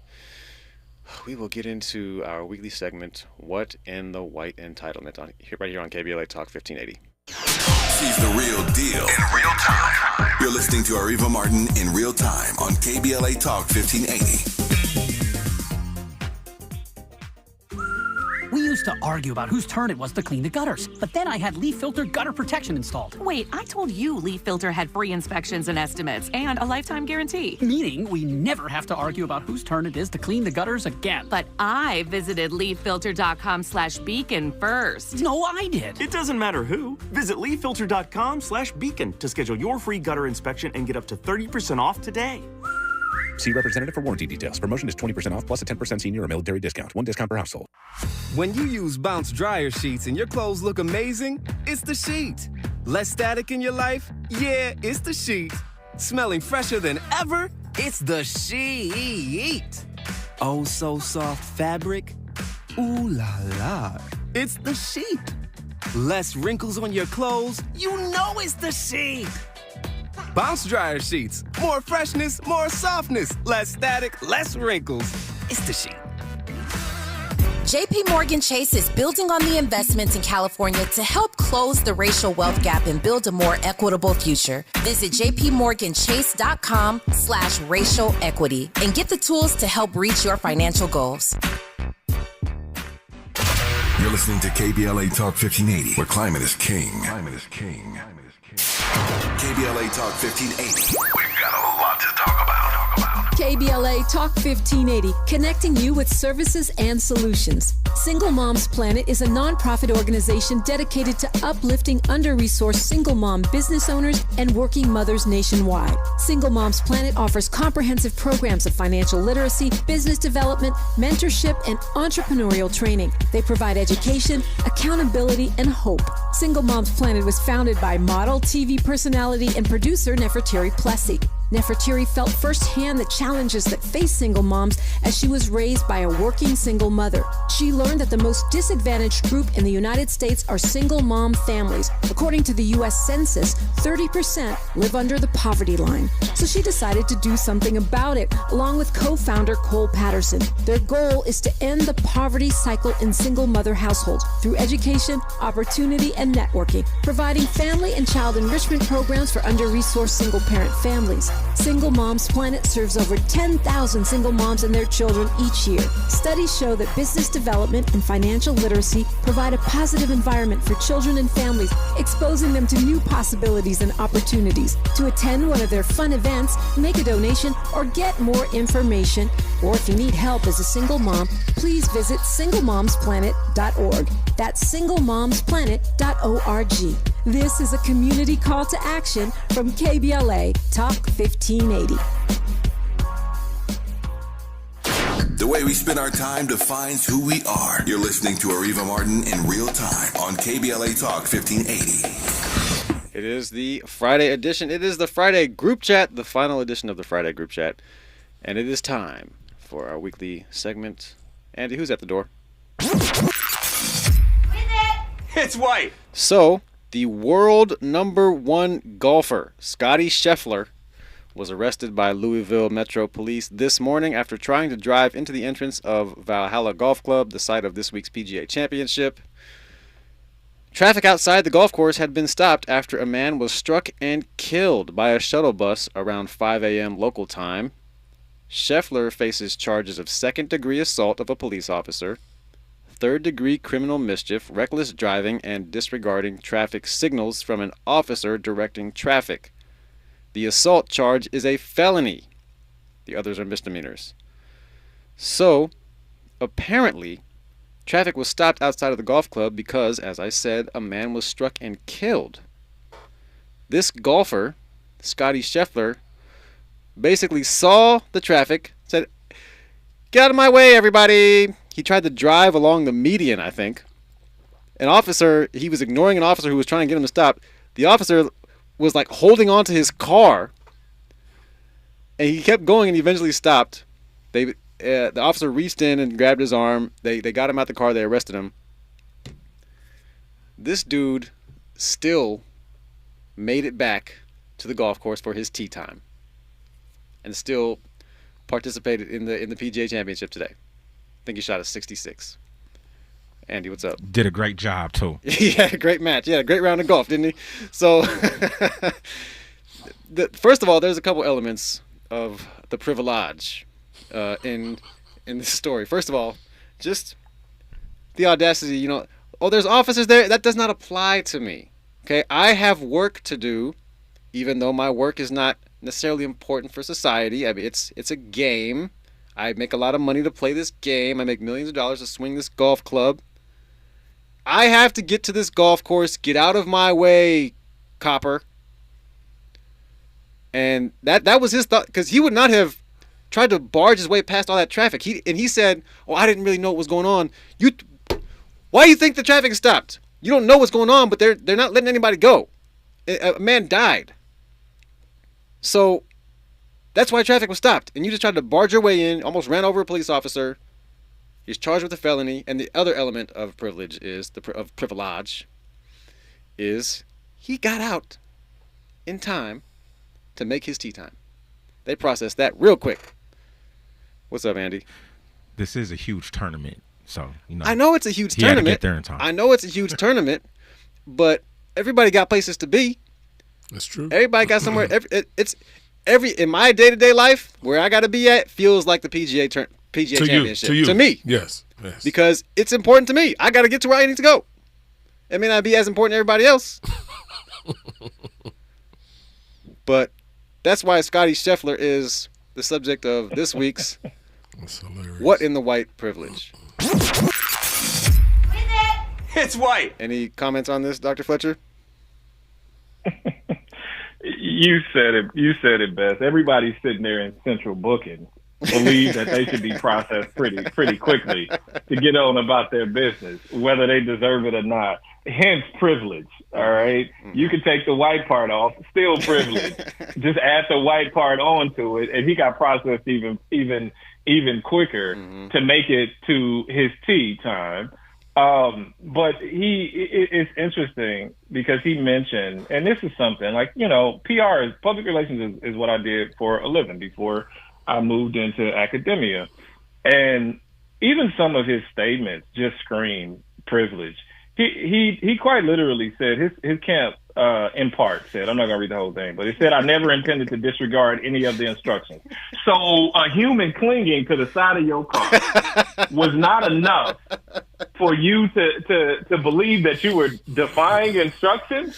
we will get into our weekly segment, What in the White Entitlement, right here on KBLA Talk 1580. She's the real deal in real time. You're listening to Areva Martin in real time on KBLA Talk 1580. We used to argue about whose turn it was to clean the gutters, but then I had Leaf Filter gutter protection installed. Wait, I told you Leaf Filter had free inspections and estimates and a lifetime guarantee. Meaning we never have to argue about whose turn it is to clean the gutters again. But I visited leaffilter.com/beacon first. No, I did. It doesn't matter who. Visit leaffilter.com/beacon to schedule your free gutter inspection and get up to 30% off today. See representative for warranty details. Promotion is 20% off plus a 10% senior or military discount. One discount per household. When you use Bounce dryer sheets and your clothes look amazing, it's the sheet. Less static in your life? Yeah, it's the sheet. Smelling fresher than ever? It's the sheet. Oh, so soft fabric? Ooh la la. It's the sheet. Less wrinkles on your clothes? You know it's the sheet. Bounce dryer sheets. More freshness, more softness. Less static, less wrinkles. It's the sheet. JP Morgan Chase is building on the investments in California to help close the racial wealth gap and build a more equitable future. Visit jpmorganchase.com/racial equity and get the tools to help reach your financial goals. You're listening to KBLA Talk 1580, where climate is king. Climate is king. KBLA Talk 1580. We've got a lot to talk about. KBLA Talk 1580, connecting you with services and solutions. Single Moms Planet is a nonprofit organization dedicated to uplifting under-resourced single mom business owners and working mothers nationwide. Single Moms Planet offers comprehensive programs of financial literacy, business development, mentorship, and entrepreneurial training. They provide education, accountability, and hope. Single Moms Planet was founded by model, TV personality, and producer Nefertiri Plessy. Nefertiri felt firsthand the challenges that face single moms as she was raised by a working single mother. She learned that the most disadvantaged group in the United States are single mom families. According to the U.S. Census, 30% live under the poverty line. So she decided to do something about it, along with co-founder Cole Patterson. Their goal is to end the poverty cycle in single mother households through education, opportunity, and networking, providing family and child enrichment programs for under-resourced single-parent families. Single Moms Planet serves over 10,000 single moms and their children each year. Studies show that business development and financial literacy provide a positive environment for children and families, exposing them to new possibilities and opportunities. To attend one of their fun events, make a donation, or get more information, or if you need help as a single mom, please visit singlemomsplanet.org. That's singlemomsplanet.org. This is a community call to action from KBLA Talk 1580. The way we spend our time defines who we are. You're listening to Areva Martin in real time on KBLA Talk 1580. It is the Friday edition. It is the Friday group chat, the final edition of the Friday group chat. And it is time for our weekly segment. Andy, who's at the door? It's White. So, the world #1 golfer, Scottie Scheffler, was arrested by Louisville Metro Police this morning after trying to drive into the entrance of Valhalla Golf Club, the site of this week's PGA Championship. Traffic outside the golf course had been stopped after a man was struck and killed by a shuttle bus around 5 a.m. local time. Scheffler faces charges of second-degree assault of a police officer, third-degree criminal mischief, reckless driving, and disregarding traffic signals from an officer directing traffic. The assault charge is a felony. The others are misdemeanors. So, apparently, traffic was stopped outside of the golf club because, as I said, a man was struck and killed. This golfer, Scottie Scheffler, basically saw the traffic, said, "Get out of my way, everybody!" He tried to drive along the median, I think. He was ignoring an officer who was trying to get him to stop. The officer was like holding on to his car, and he kept going and he eventually stopped. The officer reached in and grabbed his arm. They got him out the car. They arrested him. This dude still made it back to the golf course for his tee time and still participated in the PGA Championship today. I think he shot a 66. Andy, what's up? Did a great job, too. Yeah, great match. Yeah, great round of golf, didn't he? So, first of all, there's a couple elements of the privilege in this story. First of all, just the audacity, there's officers there. That does not apply to me. Okay, I have work to do, even though my work is not necessarily important for society. I mean, it's a game. I make a lot of money to play this game. I make millions of dollars to swing this golf club. I have to get to this golf course. Get out of my way, copper. And that was his thought, because he would not have tried to barge his way past all that traffic. He said, "Oh, I didn't really know what was going on." Why do you think the traffic is stopped? You don't know what's going on, but they're not letting anybody go. A man died. So that's why traffic was stopped. And you just tried to barge your way in, almost ran over a police officer. He's charged with a felony. And the other element of privilege is he got out in time to make his tee time. They processed that real quick. What's up, Andy? This is a huge tournament. So, I know it's a huge he had to tournament. get there in time. I know it's a huge tournament, but everybody got places to be. That's true. Everybody got somewhere. In my day-to-day life, where I got to be at feels like the PGA Championship. To me. Yes. Because it's important to me. I got to get to where I need to go. It may not be as important to everybody else. But that's why Scotty Scheffler is the subject of this week's What in the White Privilege. It's white. Any comments on this, Dr. Fletcher? You said it best. Everybody sitting there in central booking believe that they should be processed pretty quickly to get on about their business, whether they deserve it or not. Hence privilege. All right. You can take the white part off, still privilege. Just add the white part onto it, and he got processed even quicker to make it to his tea time. But it's interesting because he mentioned, and this is something like, PR is public relations is what I did for a living before I moved into academia. And even some of his statements just scream privilege. He quite literally said his camp, in part said, I'm not going to read the whole thing, but he said, I never intended to disregard any of the instructions. So a human clinging to the side of your car was not enough for you to believe that you were defying instructions,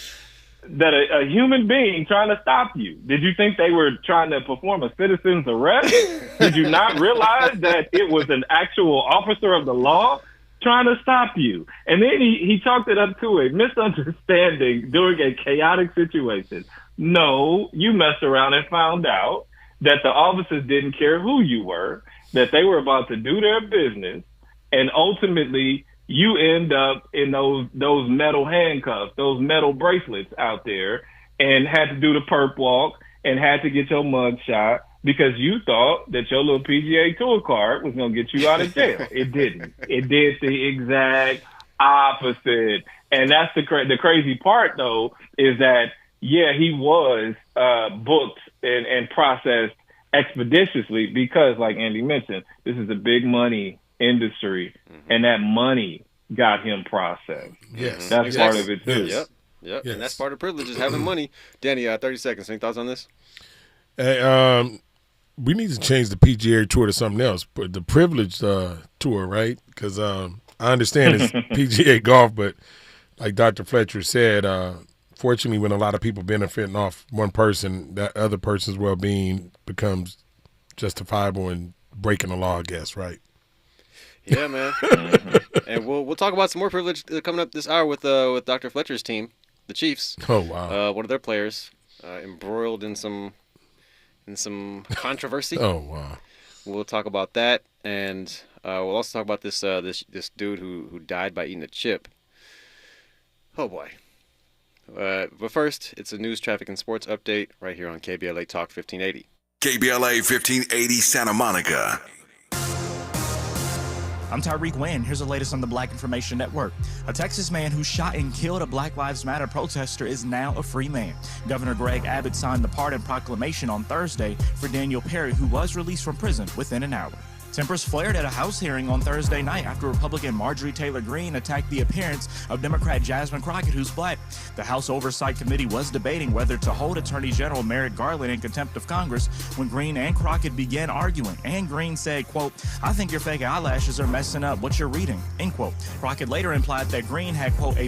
that a human being trying to stop you. Did you think they were trying to perform a citizen's arrest? Did you not realize that it was an actual officer of the law trying to stop you? And then he chalked it up to a misunderstanding during a chaotic situation. No, you messed around and found out that the officers didn't care who you were, that they were about to do their business, and ultimately you end up in those metal handcuffs, those metal bracelets out there, and had to do the perp walk and had to get your mug shot because you thought that your little PGA Tour card was going to get you out of jail. It didn't. It did the exact opposite. And that's the crazy part, though, is that, yeah, he was booked and processed expeditiously because, like Andy mentioned, this is a big money industry, and that money got him processed. Yes. That's Exactly. part of it, too. Yep. Yes. And that's part of privilege is having money. Danny, 30 seconds. Any thoughts on this? Hey, we need to change the PGA Tour to something else, but the privilege tour, right? Because I understand it's PGA golf, but like Dr. Fletcher said, fortunately, when a lot of people benefiting off one person, that other person's well-being becomes justifiable in breaking the law, I guess, right? Yeah, man. And we'll talk about some more privilege coming up this hour with Dr. Fletcher's team, the Chiefs. Oh, wow. One of their players embroiled in some controversy. Oh, wow. We'll talk about that, and we'll also talk about this dude who died by eating a chip. Oh boy. But first, it's a news, traffic, and sports update right here on KBLA Talk 1580. KBLA 1580 Santa Monica. I'm Tyreek Wynn. Here's the latest on the Black Information Network. A Texas man who shot and killed a Black Lives Matter protester is now a free man. Governor Greg Abbott signed the pardon proclamation on Thursday for Daniel Perry, who was released from prison within an hour. Tempers flared at a House hearing on Thursday night after Republican Marjorie Taylor Greene attacked the appearance of Democrat Jasmine Crockett, who's Black. The House Oversight Committee was debating whether to hold Attorney General Merrick Garland in contempt of Congress when Greene and Crockett began arguing. And Greene said, quote, "I think your fake eyelashes are messing up what you're reading," end quote. Crockett later implied that Greene had, quote, a